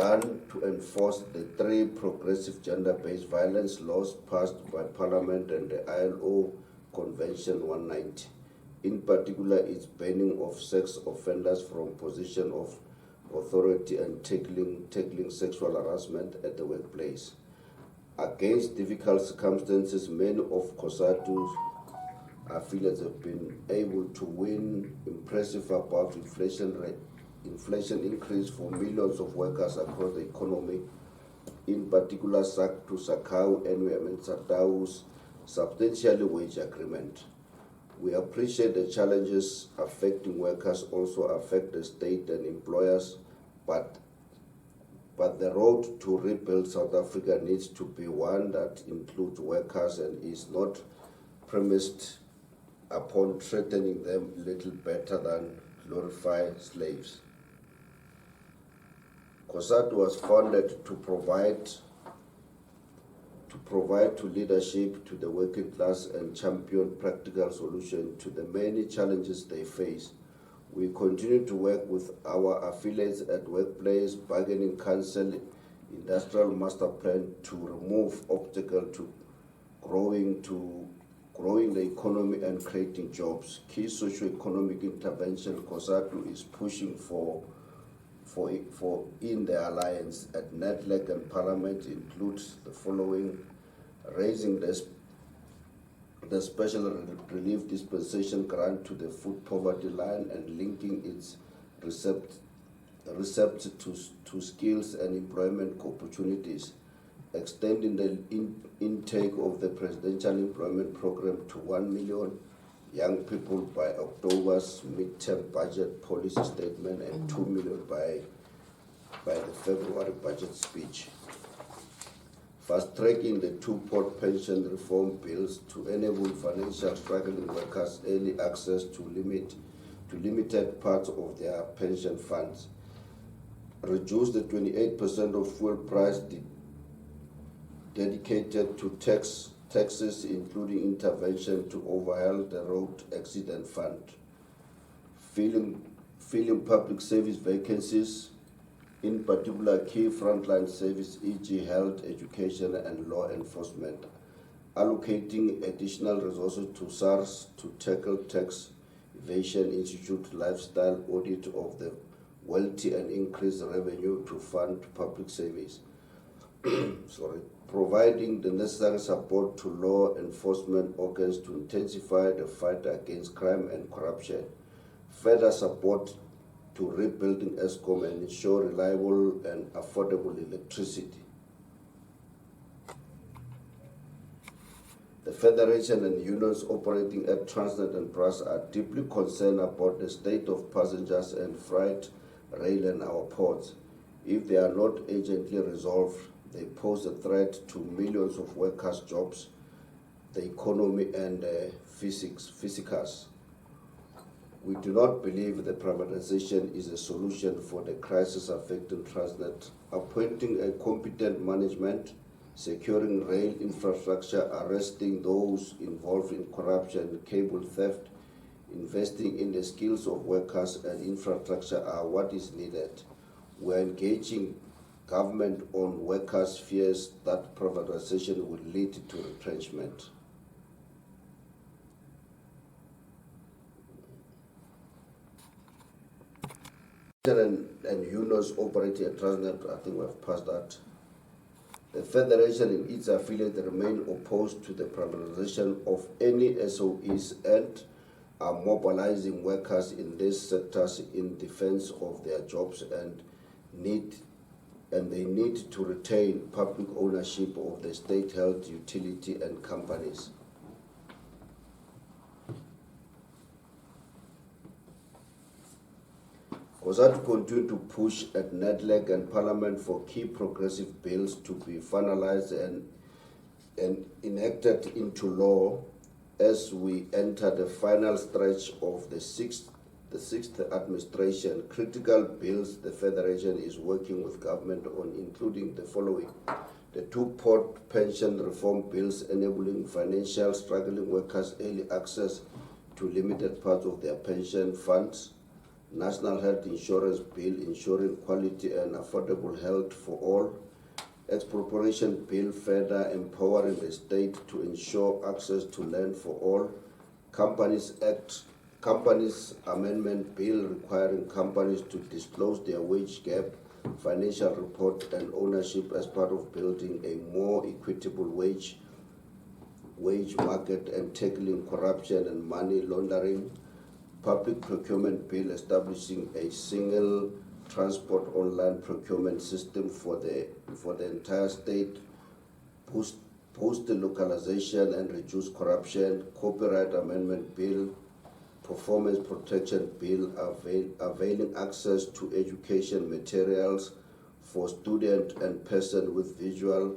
done to enforce the 3 progressive gender-based violence laws passed by Parliament and the ILO Convention 190. In particular, its banning of sex offenders from position of authority and tackling sexual harassment at the workplace. Against difficult circumstances, many of Cosatu's affiliates have been able to win impressive above inflation increase for millions of workers across the economy, in particular Cosatu and Satau's substantial wage agreement. We appreciate the challenges affecting workers also affect the state and employers, but the road to rebuild South Africa needs to be one that includes workers and is not premised upon treating them little better than glorified slaves. Cosatu was founded to provide to leadership to the working class and champion practical solutions to the many challenges they face. We continue to work with our affiliates at Workplace Bargaining Council Industrial Master Plan to remove obstacles to growing the economy and creating jobs. Key socio-economic intervention Cosatu is pushing for in the alliance at NEDLEC and Parliament includes the following: raising the special relief dispensation grant to the food poverty line and linking its recept to skills and employment opportunities, extending the intake of the presidential employment program to 1 million young people by October's midterm budget policy statement and 2 million by the February budget speech. Fast-tracking the 2 port pension reform bills to enable financial struggling workers early access to limited parts of their pension funds. Reduce the 28% of fuel price dedicated to taxes, including intervention to overhaul the road accident fund. Filling public service vacancies, in particular key frontline service, e.g. health, education, and law enforcement. Allocating additional resources to SARS to tackle tax evasion, institute lifestyle audit of the wealthy and increase revenue to fund public service. Providing the necessary support to law enforcement organs to intensify the fight against crime and corruption. Further support to rebuilding ESCOM and ensure reliable and affordable electricity. The Federation and unions operating at Transnet and PRAS are deeply concerned about the state of passengers and freight rail in our ports. If they are not urgently resolved, they pose a threat to millions of workers' jobs, the economy, and physicals. We do not believe that privatization is a solution for the crisis affecting Transnet. Appointing a competent management, securing rail infrastructure, arresting those involved in corruption, cable theft, investing in the skills of workers and infrastructure are what is needed. We are engaging government on workers' fears that privatization will lead to retrenchment. And unions operating at Transnet, I think we have passed that. The Federation and its affiliates remain opposed to the privatization of any SOEs and are mobilizing workers in these sectors in defense of their jobs and they need to retain public ownership of the state-held utility and companies. Cosatu continue to push at NEDLEC and Parliament for key progressive bills to be finalized and enacted into law as we enter the final stretch of the sixth administration. Critical bills the Federation is working with government on including the following: the 2 port pension reform bills enabling financial struggling workers early access to limited parts of their pension funds, National Health Insurance Bill ensuring quality and affordable health for all, Expropriation Bill further empowering the state to ensure access to land for all, Companies Amendment Bill requiring companies to disclose their wage gap, financial report and ownership as part of building a more equitable wage market and tackling corruption and money laundering, Public Procurement Bill establishing a single transport online procurement system for the entire state, boost the localization and reduce corruption, Copyright Amendment Bill, Performance Protection Bill availing access to education materials for student and person with visual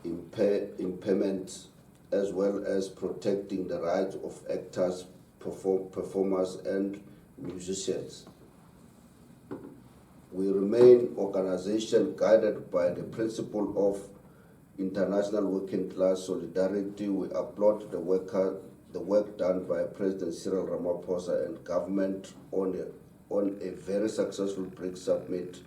impairments, as well as protecting the rights of actors, performers and musicians. We remain organization guided by the principle of international working class solidarity. We applaud the work done by President Cyril Ramaphosa and government on a very successful BRICS summit